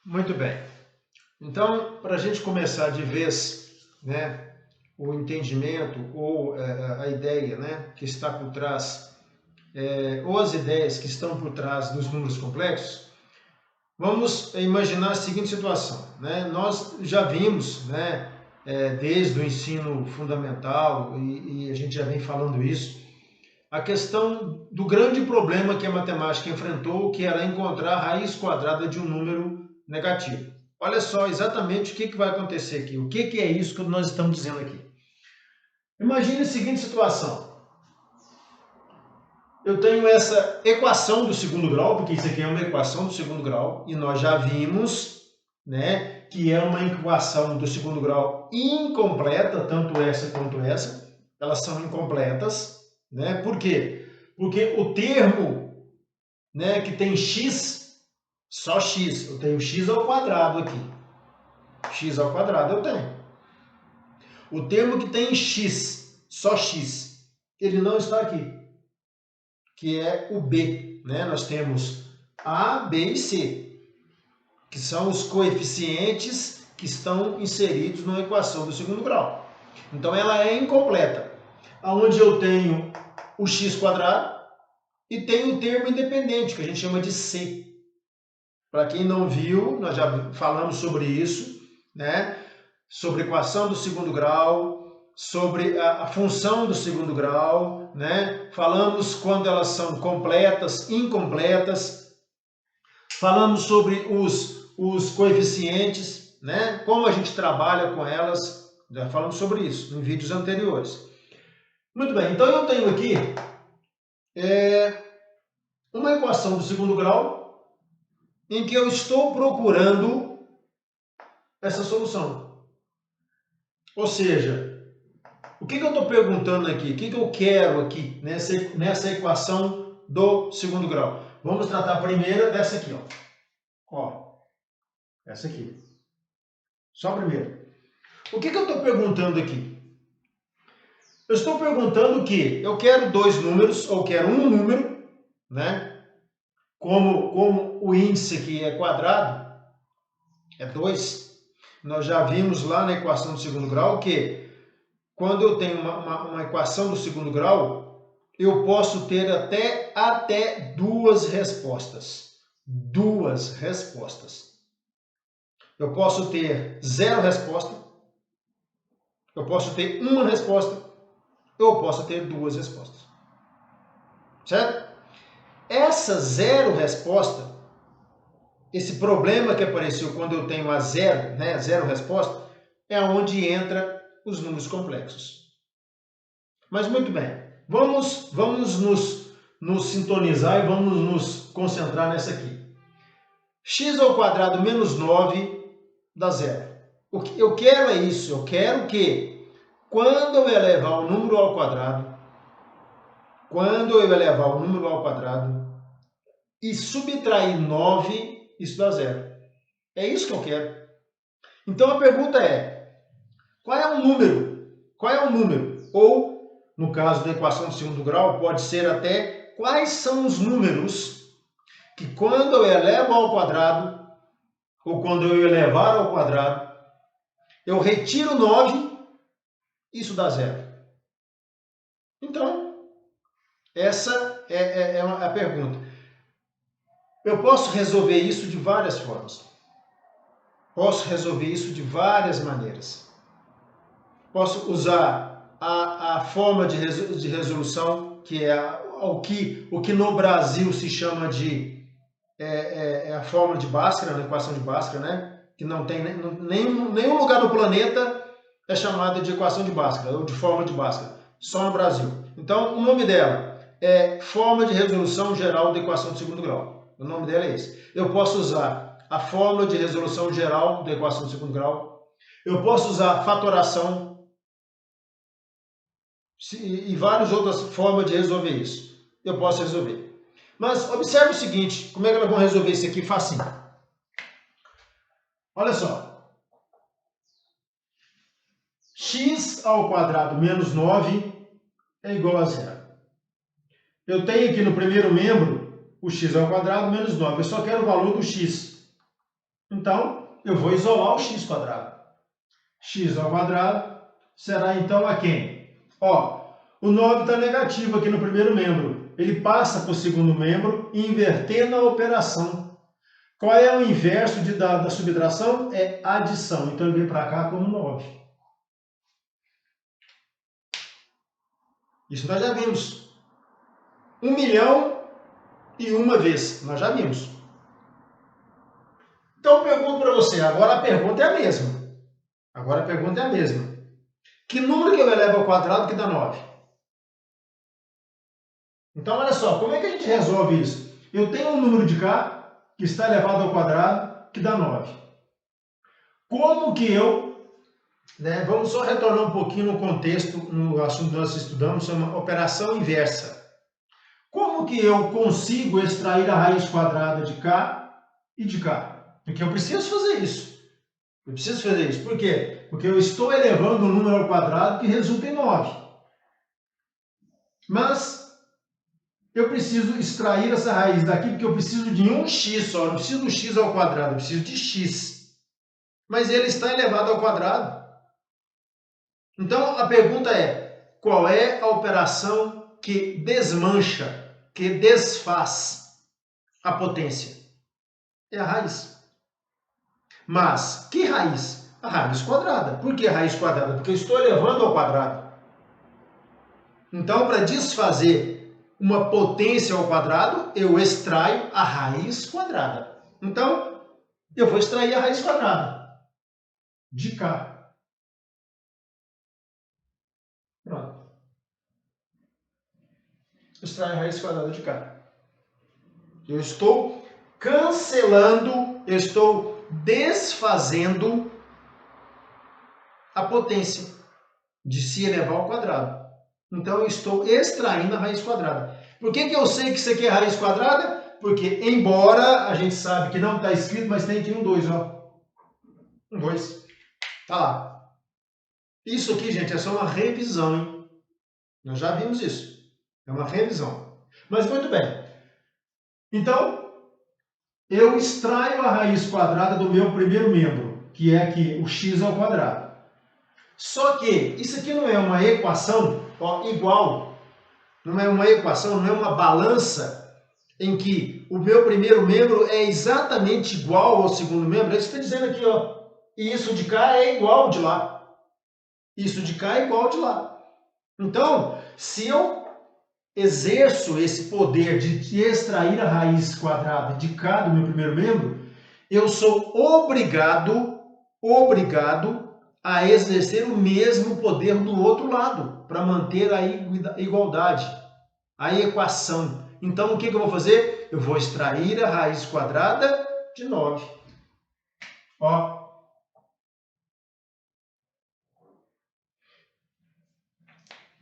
Muito bem. Então, para a gente começar de vez, né, o entendimento ou a ideia, né, que está por trás, ou as ideias que estão por trás dos números complexos, vamos imaginar a seguinte situação, né? Nós já vimos, né, desde o ensino fundamental, e a gente já vem falando isso, a questão do grande problema que a matemática enfrentou, que era encontrar a raiz quadrada de um número negativo. Olha só exatamente o que vai acontecer aqui. O que é isso que nós estamos dizendo aqui? Imagine a seguinte situação. Eu tenho essa equação do segundo grau, porque isso aqui é uma equação do segundo grau, e nós já vimos, né, que é uma equação do segundo grau incompleta, tanto essa quanto essa. Elas são incompletas, né? Por quê? Porque o termo, né, que tem x, só x, eu tenho x ao quadrado aqui. X ao quadrado eu tenho. O termo que tem x, só x, ele não está aqui, que é o b, né? Nós temos a, b e c, que são os coeficientes que estão inseridos na equação do segundo grau. Então ela é incompleta, onde eu tenho o x quadrado e tenho o termo independente, que a gente chama de c. Para quem não viu, nós já falamos sobre isso, né? Sobre a equação do segundo grau, sobre a função do segundo grau, né? Falamos quando elas são completas, incompletas, falamos sobre os coeficientes, né? Como a gente trabalha com elas, já falamos sobre isso em vídeos anteriores. Muito bem, então eu tenho aqui uma equação do segundo grau em que eu estou procurando essa solução. Ou seja, o que eu estou perguntando aqui? O que eu quero aqui nessa equação do segundo grau? Vamos tratar primeiro dessa aqui, ó. Essa aqui. Só primeiro. O que eu estou perguntando aqui? Eu estou perguntando que eu quero dois números, ou quero um número, né? Como o índice aqui é quadrado, é 2. Nós já vimos lá na equação do segundo grau que quando eu tenho uma equação do segundo grau, eu posso ter até duas respostas. Duas respostas. Eu posso ter zero resposta, eu posso ter uma resposta, eu posso ter duas respostas. Certo? Essa zero resposta, esse problema que apareceu quando eu tenho a zero, né, zero resposta, é onde entra os números complexos. Mas muito bem, vamos nos sintonizar e vamos nos concentrar nessa aqui. X ao quadrado menos 9 dá zero. O que eu quero é isso, eu quero que quando eu elevar o número ao quadrado, e subtrair 9, isso dá zero. É isso que eu quero. Então a pergunta é, qual é o número? Qual é o número? Ou, no caso da equação de segundo grau, pode ser até quais são os números que quando eu elevo ao quadrado, ou quando eu elevar ao quadrado, eu retiro 9, isso dá zero. Então, essa é a pergunta. Eu posso resolver isso de várias formas. Posso resolver isso de várias maneiras. Posso usar a forma de resolução, que é o que no Brasil se chama de a fórmula de Bhaskara, a equação de Bhaskara, né? Que não tem nenhum lugar do planeta é chamada de equação de Bhaskara, ou de fórmula de Bhaskara, só no Brasil. Então, o nome dela é fórmula de resolução geral da equação de segundo grau. O nome dela é esse. Eu posso usar a fórmula de resolução geral da equação de segundo grau. Eu posso usar fatoração e várias outras formas de resolver isso. Eu posso resolver. Mas observe o seguinte, como é que nós vamos resolver isso aqui facinho. Olha só. X ao quadrado menos 9 é igual a zero. Eu tenho aqui no primeiro membro o x ao quadrado menos 9. Eu só quero o valor do x. Então, eu vou isolar o x quadrado. X ao quadrado será então a quem? Ó, o 9 está negativo aqui no primeiro membro. Ele passa para o segundo membro, invertendo a operação. Qual é o inverso da subtração? É adição. Então, ele vem para cá como 9. Isso nós já vimos. 1.000.001 vez. Nós já vimos. Então, eu pergunto para você. Agora a pergunta é a mesma. Agora a pergunta é a mesma. Que número que eu elevo ao quadrado que dá 9? Então, olha só. Como é que a gente resolve isso? Eu tenho um número de cá que está elevado ao quadrado que dá 9. Como que eu... vamos só retornar um pouquinho no contexto, no assunto que nós estudamos, chama operação inversa. Como que eu consigo extrair a raiz quadrada de cá e de cá? Porque eu preciso fazer isso. Eu preciso fazer isso. Por quê? Porque eu estou elevando um número ao quadrado que resulta em 9. Mas eu preciso extrair essa raiz daqui porque eu preciso de um x só. Eu não preciso do x ao quadrado, eu preciso de x. Mas ele está elevado ao quadrado. Então, a pergunta é, qual é a operação que desmancha, que desfaz a potência? É a raiz. Mas, que raiz? A raiz quadrada. Por que a raiz quadrada? Porque eu estou elevando ao quadrado. Então, para desfazer uma potência ao quadrado, eu extraio a raiz quadrada. Então, eu vou extrair a raiz quadrada de cá. Pronto. Extrair a raiz quadrada de cá. Eu estou cancelando, eu estou desfazendo a potência de se elevar ao quadrado. Então, eu estou extraindo a raiz quadrada. Por que eu sei que isso aqui é raiz quadrada? Porque, embora a gente sabe que não está escrito, mas tem aqui um 2, ó. Um 2. Tá lá. Isso aqui, gente, é só uma revisão, hein? Nós já vimos isso. É uma revisão. Mas, muito bem. Então, eu extraio a raiz quadrada do meu primeiro membro, que é aqui o x ao quadrado. Só que isso aqui não é uma equação igual, não é uma equação, não é uma balança em que o meu primeiro membro é exatamente igual ao segundo membro. É isso que está dizendo aqui, ó. E isso de cá é igual ao de lá. Isso de cá é igual ao de lá. Então, se eu exerço esse poder de extrair a raiz quadrada de cá do meu primeiro membro, eu sou obrigado a exercer o mesmo poder do outro lado, para manter a igualdade, a equação. Então, o que eu vou fazer? Eu vou extrair a raiz quadrada de 9. Ó.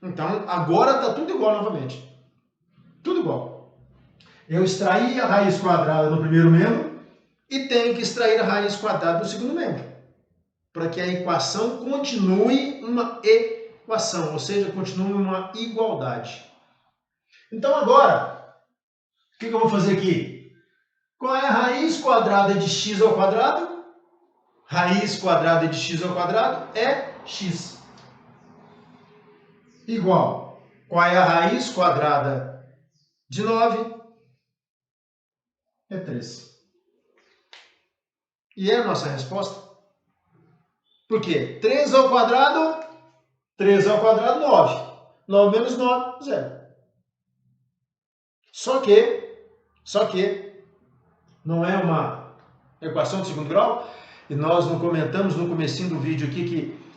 Então, agora está tudo igual novamente. Tudo igual. Eu extraí a raiz quadrada no primeiro membro e tenho que extrair a raiz quadrada do segundo membro, para que a equação continue uma equação, ou seja, continue uma igualdade. Então agora, o que eu vou fazer aqui? Qual é a raiz quadrada de x ao quadrado? Raiz quadrada de x ao quadrado é x. Igual. Qual é a raiz quadrada de 9? É 3. E é a nossa resposta? Por quê? 3 ao quadrado, 3 ao quadrado, 9. 9 menos 9, 0. Só que, não é uma equação de segundo grau, e nós não comentamos no comecinho do vídeo aqui que,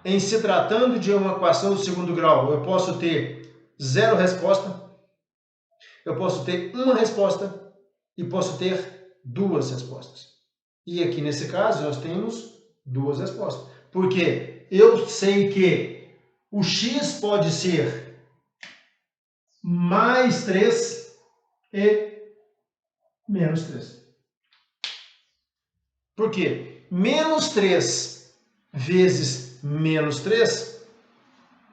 em se tratando de uma equação de segundo grau, eu posso ter 0 resposta, eu posso ter uma resposta e posso ter 2 respostas. E aqui nesse caso nós temos 2 respostas. Porque eu sei que o x pode ser mais 3 e menos 3. Por quê? Menos 3 vezes menos 3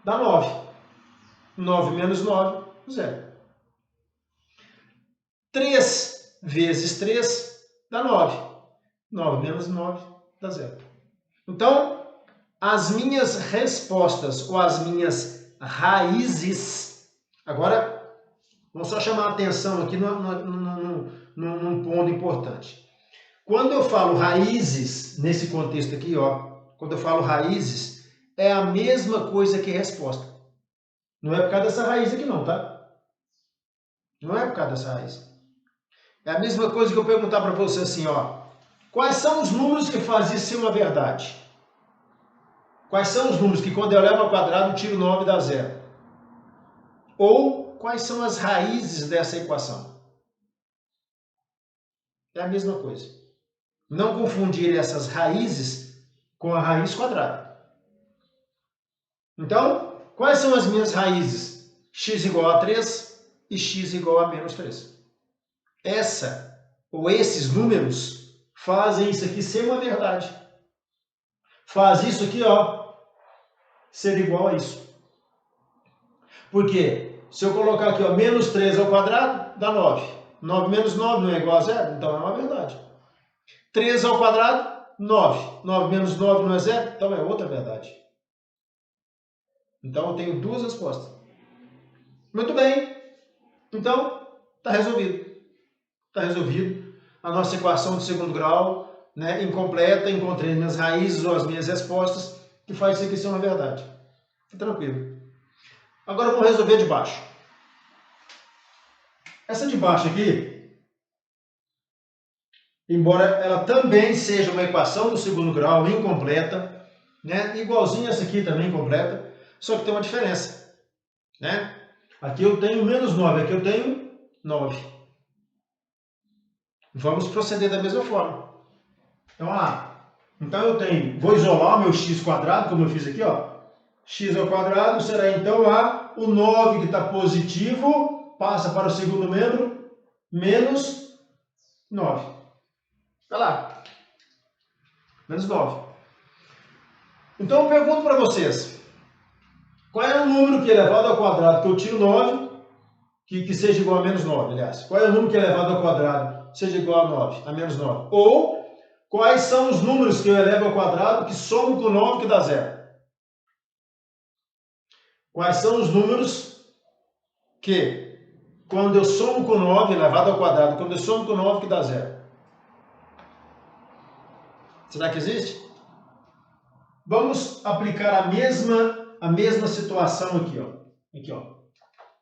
dá 9. 9 menos 9, 0. 3 vezes 3 dá 9. 9 menos 9 dá 0. Então, as minhas respostas ou as minhas raízes... Agora, vamos só chamar a atenção aqui num ponto importante. Quando eu falo raízes, nesse contexto aqui, ó, quando eu falo raízes, é a mesma coisa que resposta. Não é por causa dessa raiz aqui não, tá? Não é por causa dessa raiz. É a mesma coisa que eu perguntar para você assim, ó. Quais são os números que fazem isso ser uma verdade? Quais são os números que quando eu levo ao quadrado, tiro 9 e dá 0? Ou quais são as raízes dessa equação? É a mesma coisa. Não confundir essas raízes com a raiz quadrada. Então, quais são as minhas raízes? X igual a 3 e x igual a menos 3. Essa ou esses números fazem isso aqui ser uma verdade. Faz isso aqui, ó, ser igual a isso. Por quê? Se eu colocar aqui, ó, menos 3 ao quadrado, dá 9. 9 menos 9 não é igual a 0? Então é uma verdade. 3 ao quadrado, 9. 9 menos 9 não é 0? Então é outra verdade. Então eu tenho duas respostas. Muito bem. Então, está resolvido. Está resolvido. A nossa equação de segundo grau, né, incompleta, encontrei minhas raízes ou as minhas respostas, que faz isso aqui ser uma verdade. Fica tranquilo. Agora vamos resolver de baixo. Essa de baixo aqui, embora ela também seja uma equação do segundo grau incompleta, né, igualzinha essa aqui também incompleta, só que tem uma diferença. Né? Aqui eu tenho menos 9, aqui eu tenho 9. Vamos proceder da mesma forma. Então, então eu tenho, vou isolar o meu x quadrado, como eu fiz aqui, ó. X ao quadrado será então o 9 que está positivo, passa para o segundo membro, menos 9. Está lá. Menos 9. Então eu pergunto para vocês, qual é o número que é elevado ao quadrado que eu tiro 9, que seja igual a menos 9, aliás. Qual é o número que é elevado ao quadrado seja igual a 9, a menos 9? Ou, quais são os números que eu elevo ao quadrado que somam com 9 que dá 0? Quais são os números que, quando eu somo com 9, elevado ao quadrado, quando eu somo com 9 que dá 0? Será que existe? Vamos aplicar a mesma situação aqui, ó. Aqui, ó.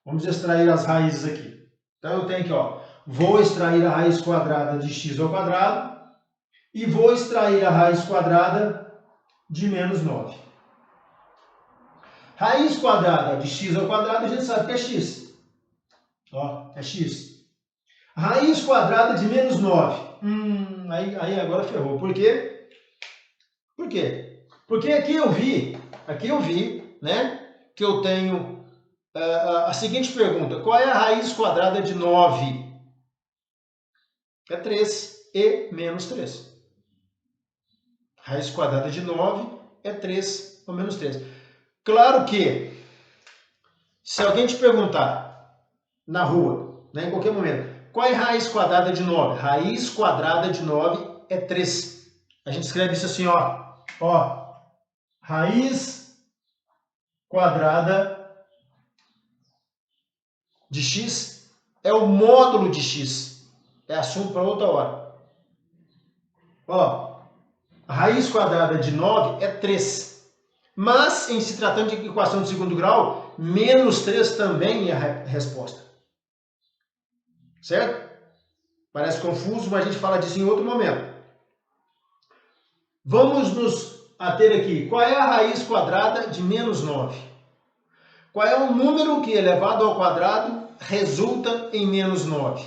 Vamos extrair as raízes aqui. Então eu tenho aqui, ó, vou extrair a raiz quadrada de x ao quadrado e vou extrair a raiz quadrada de menos 9. Raiz quadrada de x ao quadrado, a gente sabe que é x. Ó, é x. Raiz quadrada de menos 9. Aí agora ferrou. Por quê? Por quê? Porque aqui eu vi, né, que eu tenho a seguinte pergunta. Qual é a raiz quadrada de 9? É 3 e menos 3. Raiz quadrada de 9 é 3 ou menos 3. Claro que, se alguém te perguntar na rua, né, em qualquer momento, qual é a raiz quadrada de 9? Raiz quadrada de 9 é 3. A gente escreve isso assim, ó, raiz quadrada de x é o módulo de x. É assunto para outra hora. Ó, a raiz quadrada de 9 é 3. Mas, em se tratando de equação de segundo grau, menos 3 também é a resposta. Certo? Parece confuso, mas a gente fala disso em outro momento. Vamos nos ater aqui. Qual é a raiz quadrada de menos 9? Qual é o número que, elevado ao quadrado, resulta em menos 9?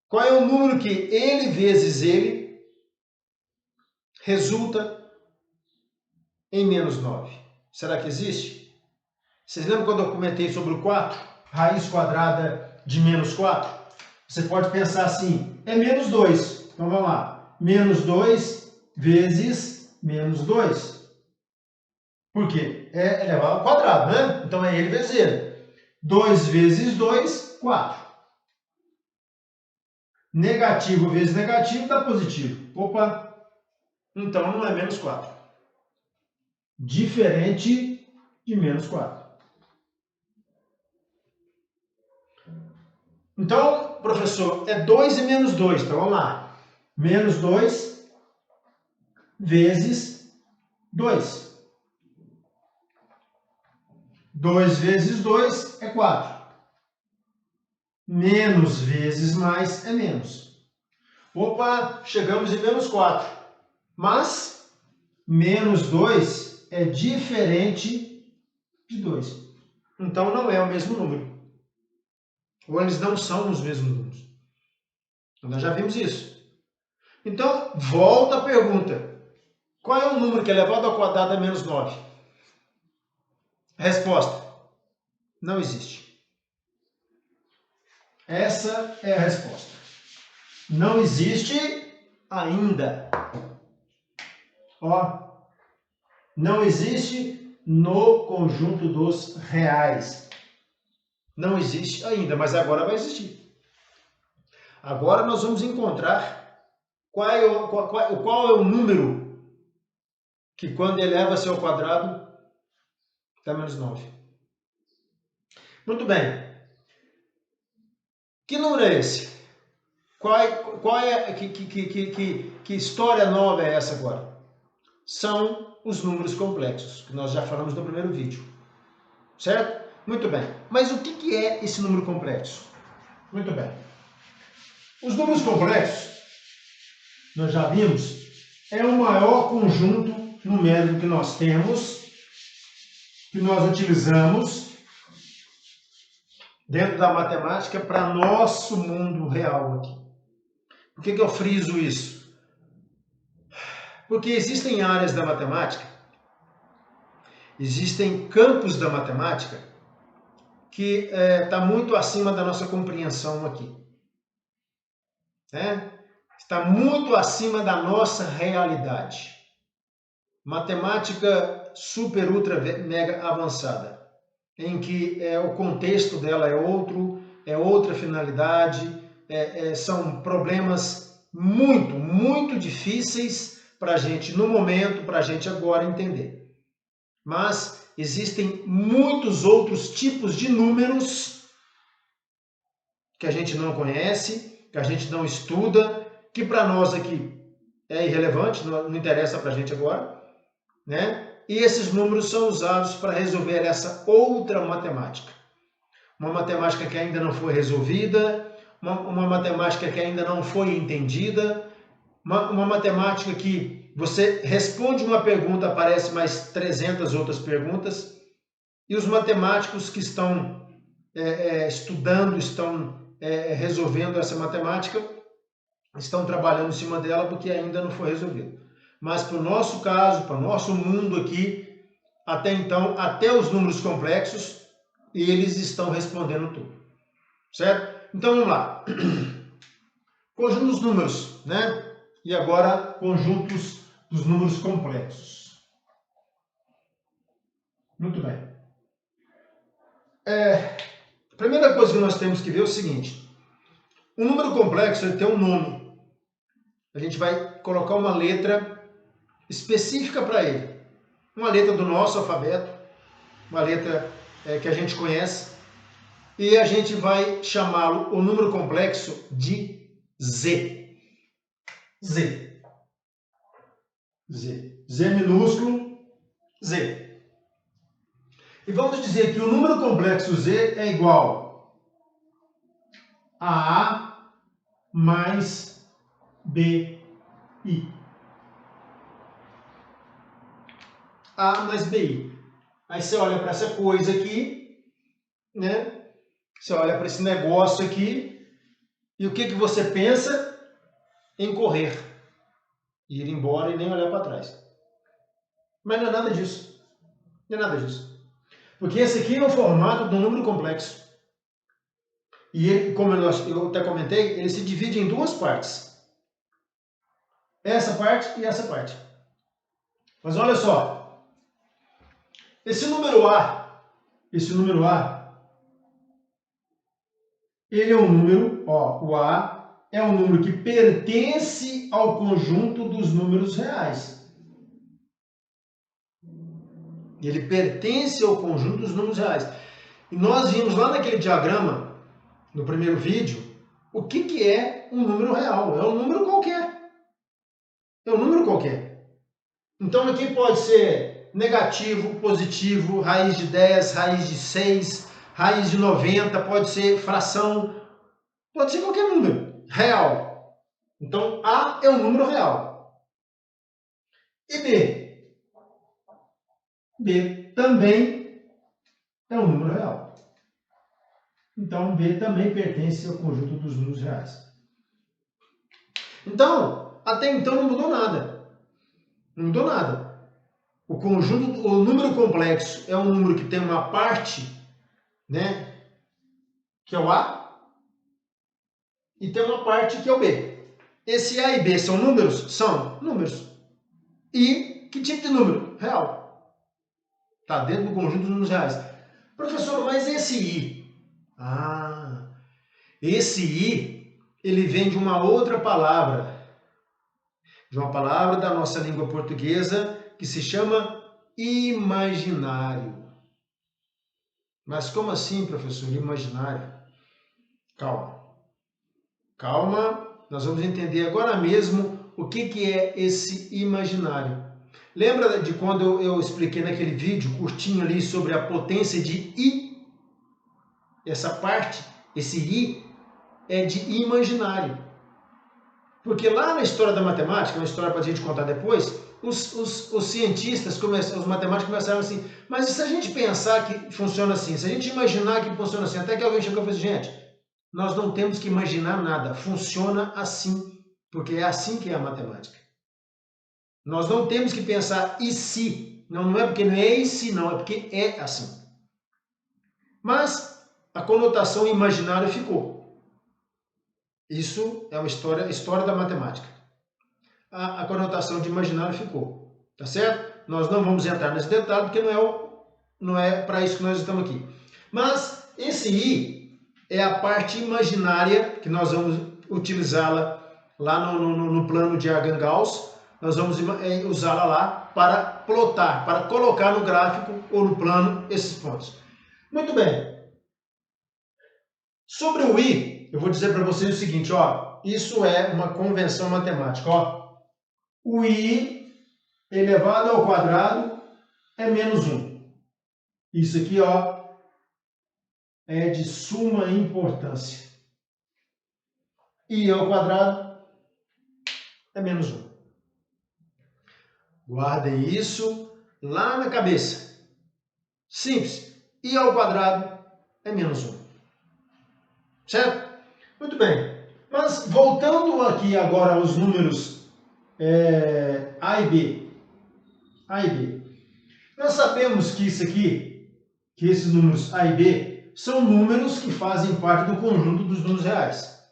Qual é o número que ele vezes ele resulta em menos 9? Será que existe? Vocês lembram quando eu comentei sobre o 4? Raiz quadrada de menos 4? Você pode pensar assim, é menos 2. Então vamos lá. Menos 2 vezes menos 2. Por quê? É elevado ao quadrado, né? Então é ele vezes ele. 2 vezes 2, 4. Negativo vezes negativo dá positivo. Opa! Então não é menos 4. Diferente de menos 4. Então, professor, é 2 e menos 2. Então vamos lá. Menos 2 vezes 2. 2 vezes 2 é 4. Menos vezes mais é menos. Opa, chegamos em menos 4. Mas menos 2 é diferente de 2. Então não é o mesmo número. Ou eles não são os mesmos números. Nós já vimos isso. Então, volta a pergunta. Qual é o número que é elevado ao quadrado a menos 9? Resposta: não existe. Essa é a resposta. Não existe ainda. Ó, não existe no conjunto dos reais. Não existe ainda, mas agora vai existir. Agora nós vamos encontrar qual é o número que quando eleva-se ao quadrado dá menos 9. Muito bem. Que número é esse? Que história nova é essa agora? São os números complexos, que nós já falamos no primeiro vídeo. Certo? Muito bem. Mas o que é esse número complexo? Muito bem. Os números complexos, nós já vimos, é o maior conjunto numérico que nós temos, que nós utilizamos dentro da matemática para nosso mundo real aqui. Por que eu friso isso? Porque existem áreas da matemática, existem campos da matemática que está muito acima da nossa compreensão aqui. Está muito acima da nossa realidade. Matemática super, ultra, mega avançada, em que o contexto dela é outro, é outra finalidade, são problemas muito, muito difíceis para a gente, no momento, para a gente agora entender. Mas existem muitos outros tipos de números que a gente não conhece, que a gente não estuda, que para nós aqui é irrelevante, não interessa para a gente agora, né? E esses números são usados para resolver essa outra matemática. Uma matemática que ainda não foi resolvida, uma matemática que ainda não foi entendida, uma matemática que você responde uma pergunta, aparece mais 300 outras perguntas, e os matemáticos que estão estudando, estão resolvendo essa matemática, estão trabalhando em cima dela porque ainda não foi resolvido. Mas para o nosso caso, para o nosso mundo aqui, até então, até os números complexos, eles estão respondendo tudo. Certo? Então vamos lá. Conjunto dos números, né? E agora conjuntos dos números complexos. Muito bem. A primeira coisa que nós temos que ver é o seguinte. O número complexo ele tem um nome. A gente vai colocar uma letra específica para ele. Uma letra do nosso alfabeto, uma letra que a gente conhece, e a gente vai chamá-lo, o número complexo, de Z. Z. Z. Z minúsculo, Z. E vamos dizer que o número complexo Z é igual a A mais BI. A mais BI. Aí você olha para essa coisa aqui, né? Você olha para esse negócio aqui, e o que você pensa? Em correr. Ir embora e nem olhar para trás. Mas não é nada disso. Não é nada disso. Porque esse aqui é o formato do número complexo. E ele, como eu até comentei, ele se divide em duas partes. Essa parte e essa parte. Mas olha só. Esse número A, ele é um número, ó, o A é um número que pertence ao conjunto dos números reais. Ele pertence ao conjunto dos números reais. E nós vimos lá naquele diagrama, no primeiro vídeo, o que é um número real. É um número qualquer. É um número qualquer. Então aqui pode ser negativo, positivo, raiz de 10, raiz de 6, raiz de 90, pode ser fração, pode ser qualquer número real. Então A é um número real. E B? B também é um número real. Então B também pertence ao conjunto dos números reais. Então, até então não mudou nada. Não mudou nada. O conjunto, o número complexo é um número que tem uma parte, né, que é o A, e tem uma parte que é o B. Esse A e B são números? São números. E que tipo de número? Real. Está dentro do conjunto dos números reais. Professor, mas esse I? Esse I, ele vem de uma outra palavra. De uma palavra da nossa língua portuguesa que se chama imaginário. Mas como assim, professor, imaginário? Calma. Calma, nós vamos entender agora mesmo o que é esse imaginário. Lembra de quando eu expliquei naquele vídeo curtinho ali sobre a potência de I? Essa parte, esse I, é de imaginário. Porque lá na história da matemática, uma história para a gente contar depois, os cientistas, os matemáticos começaram assim, mas e se a gente pensar que funciona assim, se a gente imaginar que funciona assim, até que alguém chegou e falou assim, gente, nós não temos que imaginar nada, funciona assim, porque é assim que é a matemática. Nós não temos que pensar e se, não é porque não é e se não, é porque é assim. Mas a conotação imaginária ficou. Isso é uma história da matemática. A conotação de imaginário ficou, tá certo? Nós não vamos entrar nesse detalhe porque não é para isso que nós estamos aqui. Mas esse I é a parte imaginária que nós vamos utilizá-la lá no plano de Argand-Gauss. Nós vamos usá-la lá para plotar, para colocar no gráfico ou no plano esses pontos. Muito bem. Sobre o I, eu vou dizer para vocês o seguinte, ó, isso é uma convenção matemática, ó. O I elevado ao quadrado é menos 1. Isso aqui, ó, é de suma importância. I ao quadrado é menos 1. Guardem isso lá na cabeça. Simples. I ao quadrado é menos 1. Certo? Muito bem. Mas voltando aqui agora aos números A e B. A e B. Nós sabemos que isso aqui, que esses números A e B, são números que fazem parte do conjunto dos números reais.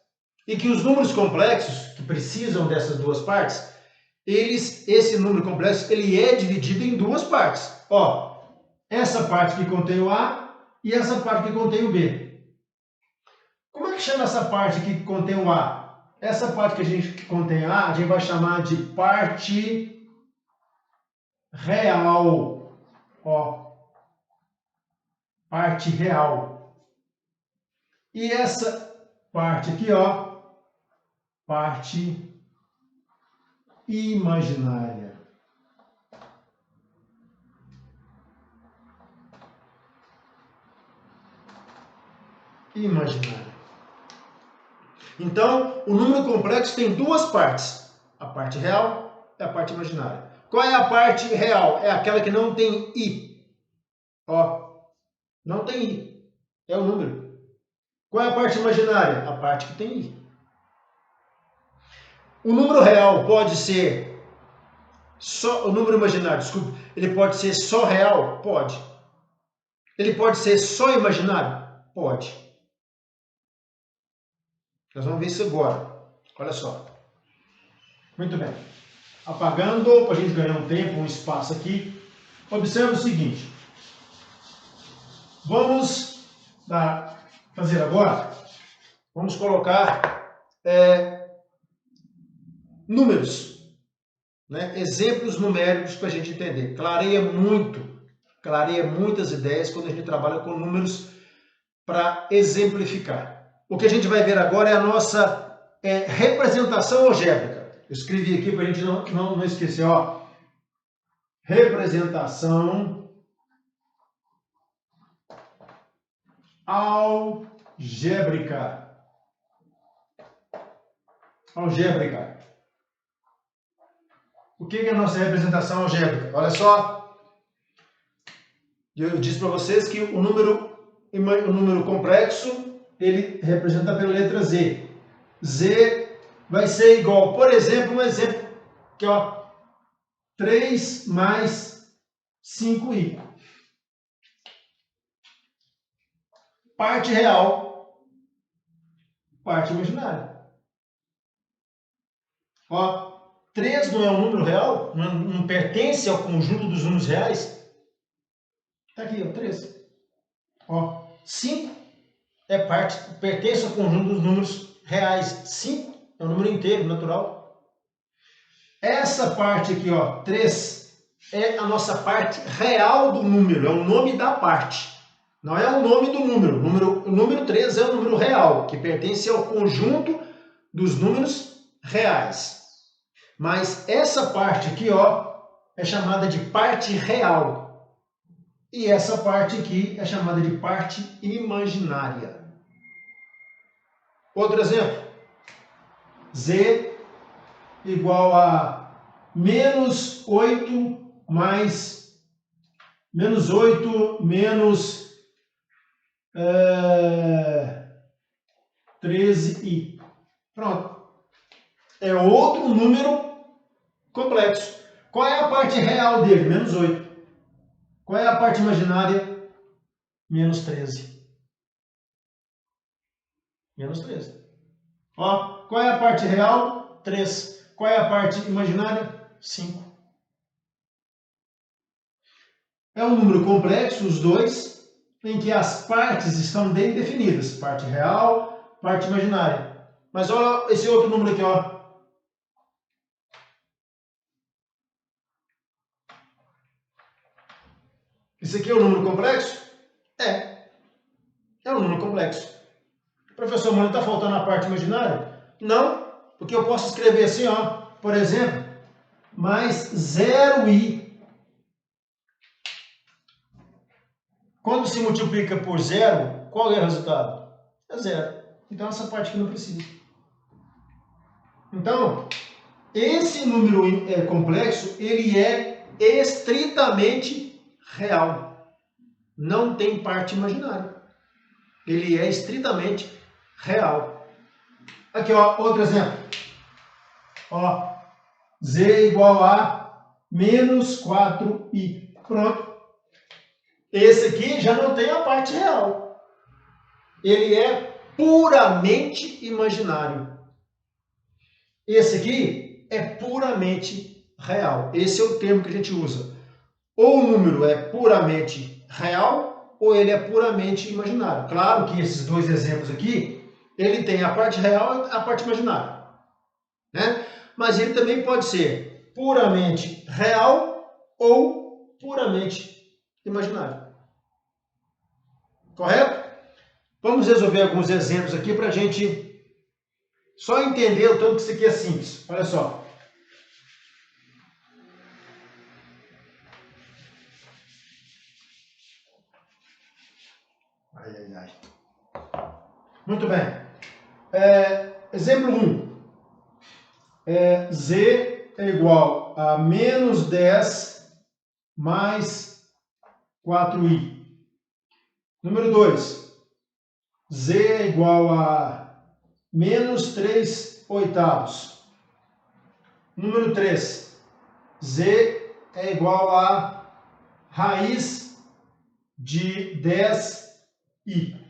E que os números complexos, que precisam dessas duas partes, esse número complexo, ele é dividido em duas partes. Ó, essa parte que contém o A e essa parte que contém o B. Como é que chama essa parte que contém o A? Essa parte que contém A, a gente vai chamar de parte real. Ó, parte real. E essa parte aqui, ó, parte imaginária. Imaginária. Então, o número complexo tem duas partes. A parte real e a parte imaginária. Qual é a parte real? É aquela que não tem I. Ó, não tem I. É o número. Qual é a parte imaginária? A parte que tem I. O número real pode ser só... O número imaginário, desculpa. Ele pode ser só real? Pode. Ele pode ser só imaginário? Pode. Nós vamos ver isso agora. Olha só. Muito bem. Apagando, para a gente ganhar um tempo, um espaço aqui. Observe o seguinte. Vamos fazer agora. Vamos colocar números, né? Exemplos numéricos para a gente entender. Clareia muitas ideias quando a gente trabalha com números para exemplificar. O que a gente vai ver agora é a nossa representação algébrica. Eu escrevi aqui para a gente não esquecer, ó. Representação algébrica. Algébrica. O que é a nossa representação algébrica? Olha só, eu disse para vocês que o número complexo, ele representa pela letra Z. Z vai ser igual, por exemplo, um exemplo que ó, 3 mais 5i. Parte real, parte imaginária. Ó, 3 não é um número real? Não pertence ao conjunto dos números reais? Tá aqui, ó, 3. Ó, 5 pertence ao conjunto dos números reais. 5 é um número inteiro, natural. Essa parte aqui, ó, 3, é a nossa parte real do número, é o nome da parte. Não é o nome do número. O número 3 é um número real, que pertence ao conjunto dos números reais. Mas essa parte aqui, ó, é chamada de parte real. E essa parte aqui é chamada de parte imaginária. Outro exemplo. Z igual a menos 8 mais menos 8 menos 13i. Pronto. É outro número complexo. Qual é a parte real dele? Menos 8. Qual é a parte imaginária? Menos 13. Menos 13. Ó, qual é a parte real? 3. Qual é a parte imaginária? 5. É um número complexo, os dois, em que as partes estão bem definidas. Parte real, parte imaginária. Mas olha esse outro número aqui, ó. Isso aqui é um número complexo? É. É um número complexo. Professor, mas não está faltando a parte imaginária? Não, porque eu posso escrever assim, ó. Por exemplo, mais 0i. Quando se multiplica por 0, qual é o resultado? É 0. Então essa parte aqui não precisa. Então, esse número complexo, ele é estritamente real. Não tem parte imaginária. Ele é estritamente real. Aqui, ó, outro exemplo. Ó, z igual a menos 4i. Pronto. Esse aqui já não tem a parte real. Ele é puramente imaginário. Esse aqui é puramente real. Esse é o termo que a gente usa. Ou o número é puramente real, ou ele é puramente imaginário. Claro que esses dois exemplos aqui, ele tem a parte real e a parte imaginária, né? Mas ele também pode ser puramente real ou puramente imaginário. Correto? Vamos resolver alguns exemplos aqui para a gente só entender o tanto que isso aqui é simples. Olha só. Ai, ai, ai. Muito bem. Exemplo 1. Z é igual a menos 10 mais 4i. Número 2. Z é igual a menos 3 oitavos. Número 3. Z é igual a raiz de 10i.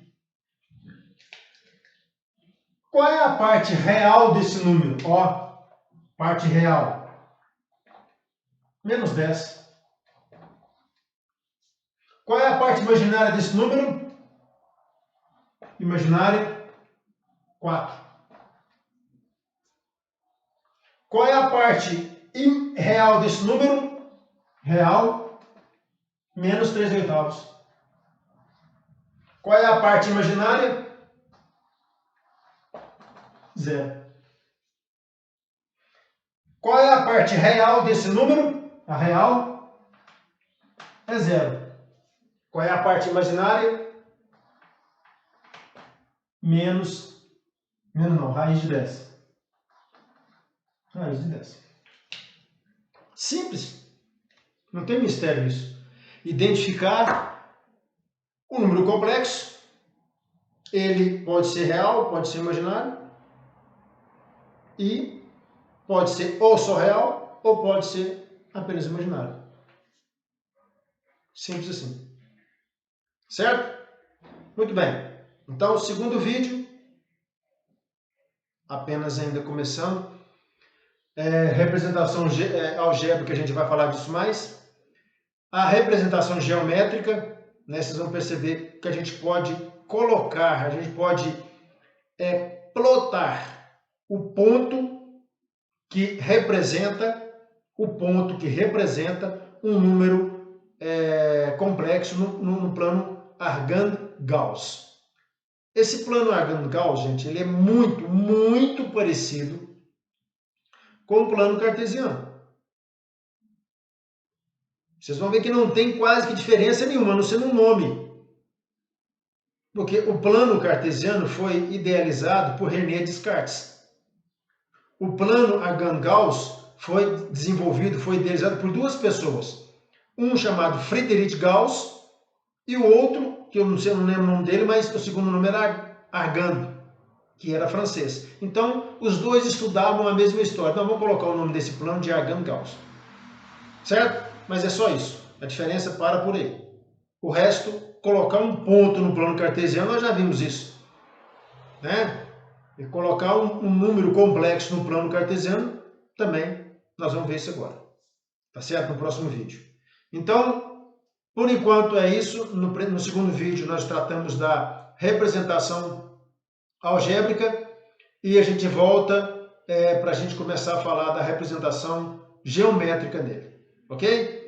Qual é a parte real desse número? Ó, parte real. Menos 10. Qual é a parte imaginária desse número? Imaginária, 4. Qual é a parte real desse número? Real menos 3/8. Qual é a parte imaginária? 0. Qual é a parte real desse número? A real é 0. Qual é a parte imaginária? Raiz de 10. Raiz de 10. Simples. Não tem mistério isso. Identificar o número complexo. Ele pode ser real, pode ser imaginário. E pode ser ou só real, ou pode ser apenas imaginário. Simples assim. Certo? Muito bem. Então, o segundo vídeo, apenas ainda começando, representação algébrica, a gente vai falar disso mais. A representação geométrica, né, vocês vão perceber que a gente pode colocar, a gente pode plotar o ponto que representa um número complexo no plano Argand-Gauss. Esse plano Argand-Gauss, gente, ele é muito, muito parecido com o plano cartesiano. Vocês vão ver que não tem quase que diferença nenhuma, a não ser no nome. Porque o plano cartesiano foi idealizado por René Descartes. O plano Argand-Gauss foi idealizado por duas pessoas. Um chamado Friedrich Gauss e o outro, que eu não lembro o nome dele, mas o segundo nome era Argand, que era francês. Então, os dois estudavam a mesma história. Então, vamos colocar o nome desse plano de Argand-Gauss. Certo? Mas é só isso. A diferença para por aí. O resto, colocar um ponto no plano cartesiano, nós já vimos isso. Né? E colocar um número complexo no plano cartesiano, também nós vamos ver isso agora. Tá certo? No próximo vídeo. Então, por enquanto é isso. No segundo vídeo nós tratamos da representação algébrica e a gente volta para a gente começar a falar da representação geométrica dele. Ok?